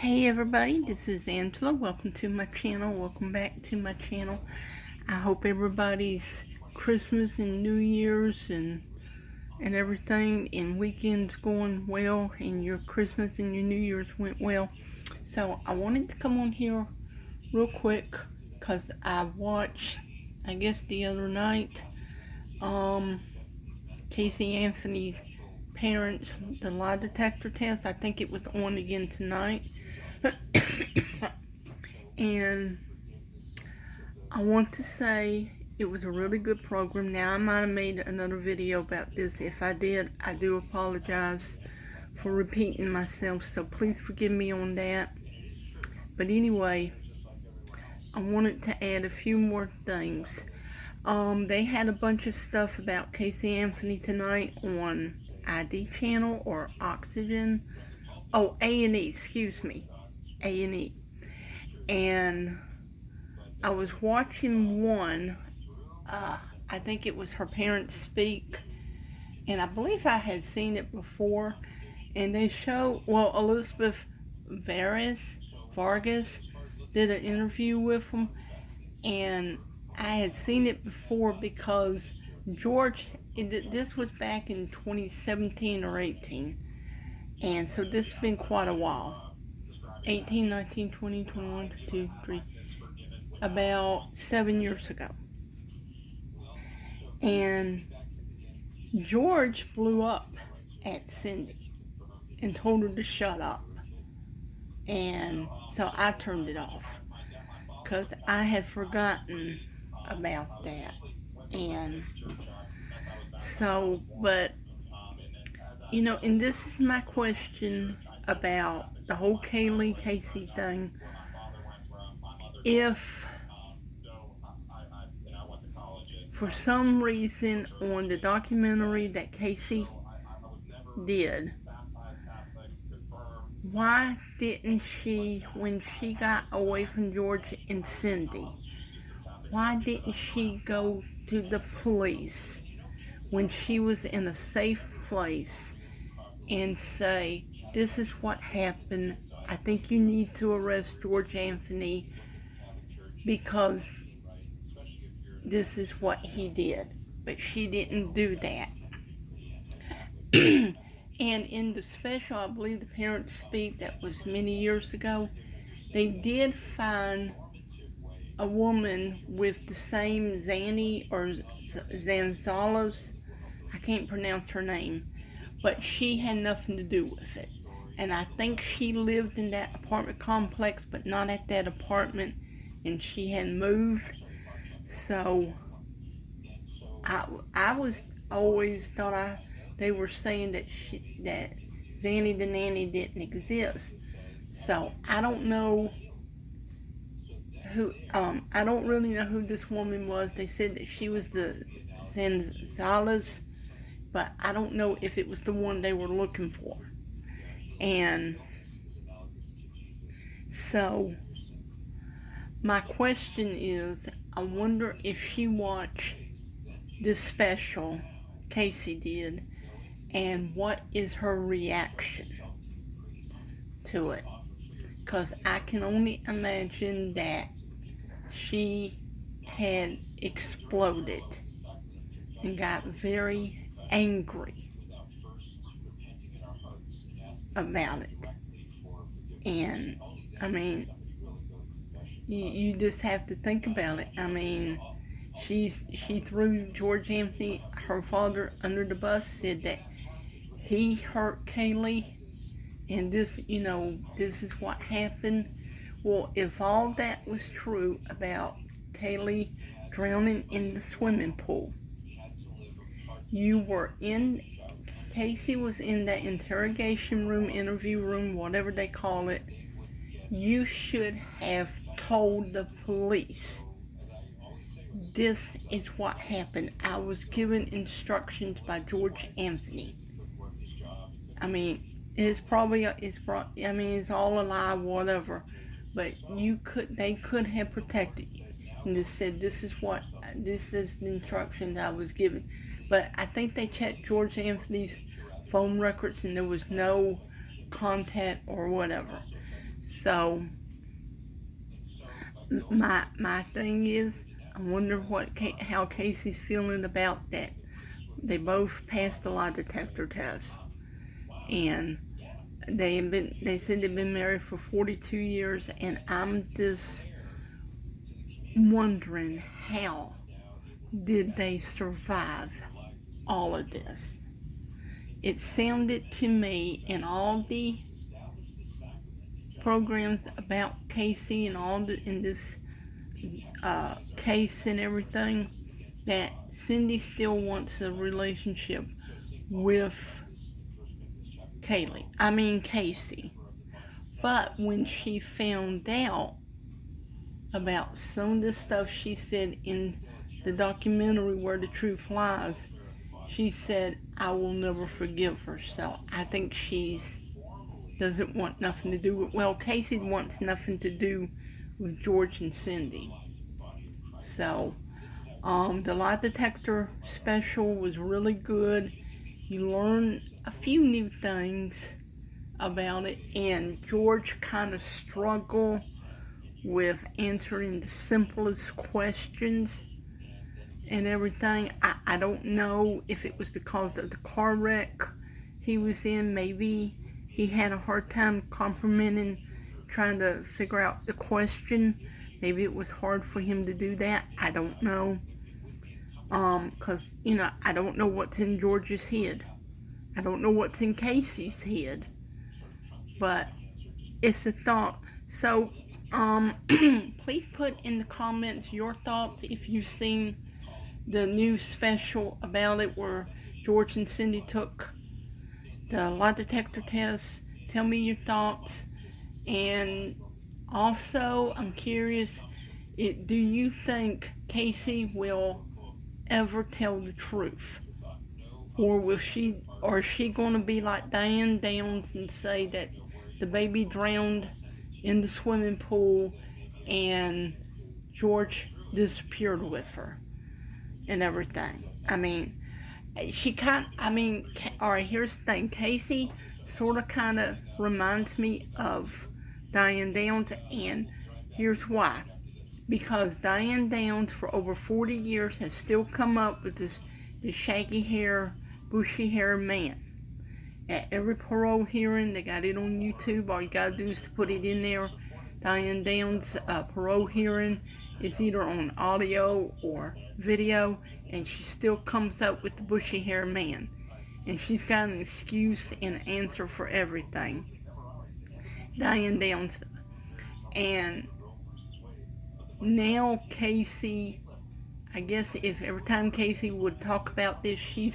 Hey everybody, this is Angela. Welcome to my channel. Welcome back to my channel. I hope everybody's Christmas and New Year's and everything and weekends going well, and your Christmas and your New Year's went well. So I wanted to come on here real quick because I watched, I guess the other night, Casey Anthony's parents, the lie detector test. I think it was on again tonight. And I want to say it was a really good program. Now, I might have made another video about this. If I did, I do apologize for repeating myself, so please forgive me on that. But anyway, I wanted to add a few more things. They had a bunch of stuff about Casey Anthony tonight on ID channel or Oxygen. Oh, A&E, excuse me. A&E. And I was watching one, I think it was Her Parents Speak, and I believe I had seen it before, and they show, well, Elizabeth Vargas did an interview with them, and I had seen it before because George, this was back in 2017 or 18, and so this has been quite a while. 18, 19, 20, 21, 22, 23, about 7 years ago. And George blew up at Cindy and told her to shut up. And so I turned it off because I had forgotten about that. And so, but, and this is my question about the whole Kaylee Casey thing. If for some reason on the documentary that Casey did, why didn't she, when she got away from George and Cindy, why didn't she go to the police when she was in a safe place and say, this is what happened, I think you need to arrest George Anthony because this is what he did? But she didn't do that. And in the special, I believe the Parents Speak, that was many years ago, they did find a woman with the same Zanny or Zanzalas, I can't pronounce her name, but she had nothing to do with it. And I think she lived in that apartment complex, but not at that apartment, and she had moved. So I was always thought they were saying that that Zanny the Nanny didn't exist. So I don't know who, I don't really know who this woman was. They said that she was the Zanzalas, but I don't know if it was the one they were looking for. And so my question is, I wonder if she watched this special Casey did, and what is her reaction to it? Because I can only imagine that she had exploded and got very angry about it. And I mean, you just have to think about it. I mean, she threw George Anthony, her father, under the bus, said that he hurt Kaylee, and this is what happened. Well, if all that was true about Kaylee drowning in the swimming pool, Casey was in that interrogation room, interview room, whatever they call it. You should have told the police, this is what happened. I was given instructions by George Anthony. I mean, it's all a lie, whatever. But they could have protected you and just said, this is the instructions I was given. But I think they checked George Anthony's phone records and there was no contact or whatever. So my thing is, I wonder how Casey's feeling about that. They both passed the lie detector test, and they said they've been married for 42 years, and I'm just wondering, how did they survive all of this? It sounded to me in all the programs about Casey and in this case and everything, that Cindy still wants a relationship with Casey. But when she found out about some of the stuff she said in the documentary Where the Truth Lies, she said, I will never forgive her. So I think she's doesn't want nothing to do with, well, Casey wants nothing to do with George and Cindy. So the lie detector special was really good. You learn a few new things about it, and George kind of struggled with answering the simplest questions and everything. I don't know if it was because of the car wreck he was in. Maybe he had a hard time comprehending, trying to figure out the question. Maybe it was hard for him to do that. I don't know. Because, I don't know what's in George's head. I don't know what's in Casey's head. But it's a thought. So, please put in the comments your thoughts if you've seen the new special about it where George and Cindy took the lie detector test. Tell me your thoughts. And also, I'm curious, do you think Casey will ever tell the truth? Or is she going to be like Diane Downs and say that the baby drowned in the swimming pool and George disappeared with her and everything? Alright, here's the thing. Casey sort of kind of reminds me of Diane Downs, and here's why. Because Diane Downs, for over 40 years, has still come up with this shaggy hair, bushy hair man. At every parole hearing, they got it on YouTube. All you gotta do is to put it in there. Diane Downs' parole hearing is either on audio or video, and she still comes up with the bushy hair man. And she's got an excuse and an answer for everything. Diane Downs. And now Casey, I guess if every time Casey would talk about this, she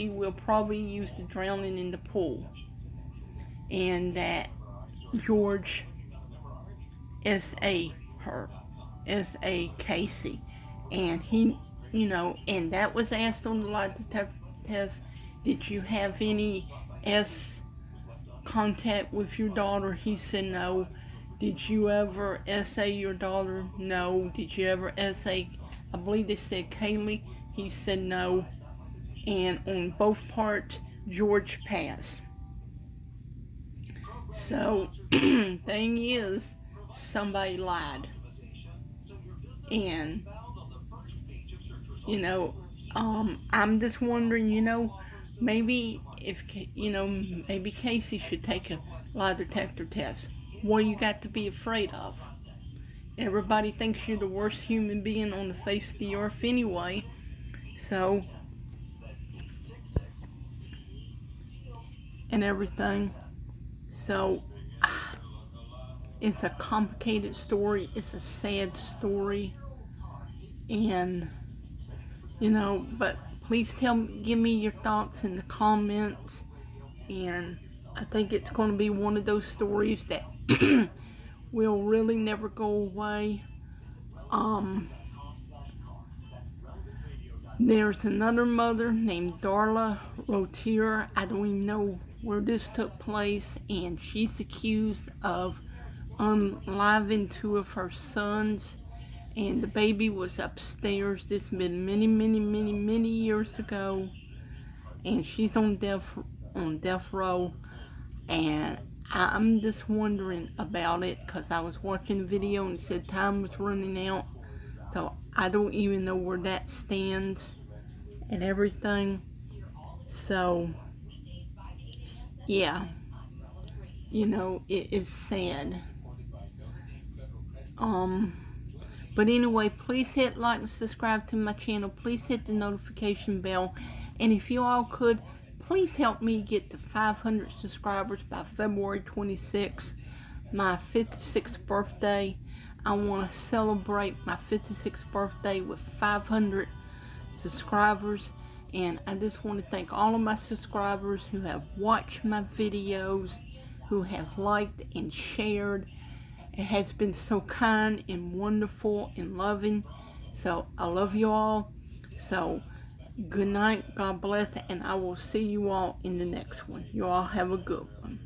will probably use the drowning in the pool. And that George S.A. her. S.A. Casey. And he, and that was asked on the lie detector test. Did you have any contact with your daughter? He said no. Did you ever S.A. your daughter? No. Did you ever S.A. I believe they said Kaylee? He said no. And on both parts, George passed. So, thing is, somebody lied. And, I'm just wondering, maybe maybe Casey should take a lie detector test. What do you got to be afraid of? Everybody thinks you're the worst human being on the face of the earth anyway. So, and everything. So, it's a complicated story. It's a sad story. And, but please give me your thoughts in the comments. And I think it's going to be one of those stories that will really never go away. There's another mother named Darla Rotier. I don't even know where this took place, and she's accused of unaliving two of her sons, and the baby was upstairs. This has been many, many, many, many years ago, and she's on death row. And I'm just wondering about it because I was watching the video and it said time was running out. So I don't even know where that stands and everything. So, yeah, it is sad. But anyway, please hit like and subscribe to my channel. Please hit the notification bell. And if you all could, please help me get to 500 subscribers by February 26th, my 56th birthday. I want to celebrate my 56th birthday with 500 subscribers. And I just want to thank all of my subscribers who have watched my videos, who have liked and shared. It has been so kind and wonderful and loving. So I love you all. So good night. God bless. And I will see you all in the next one. You all have a good one.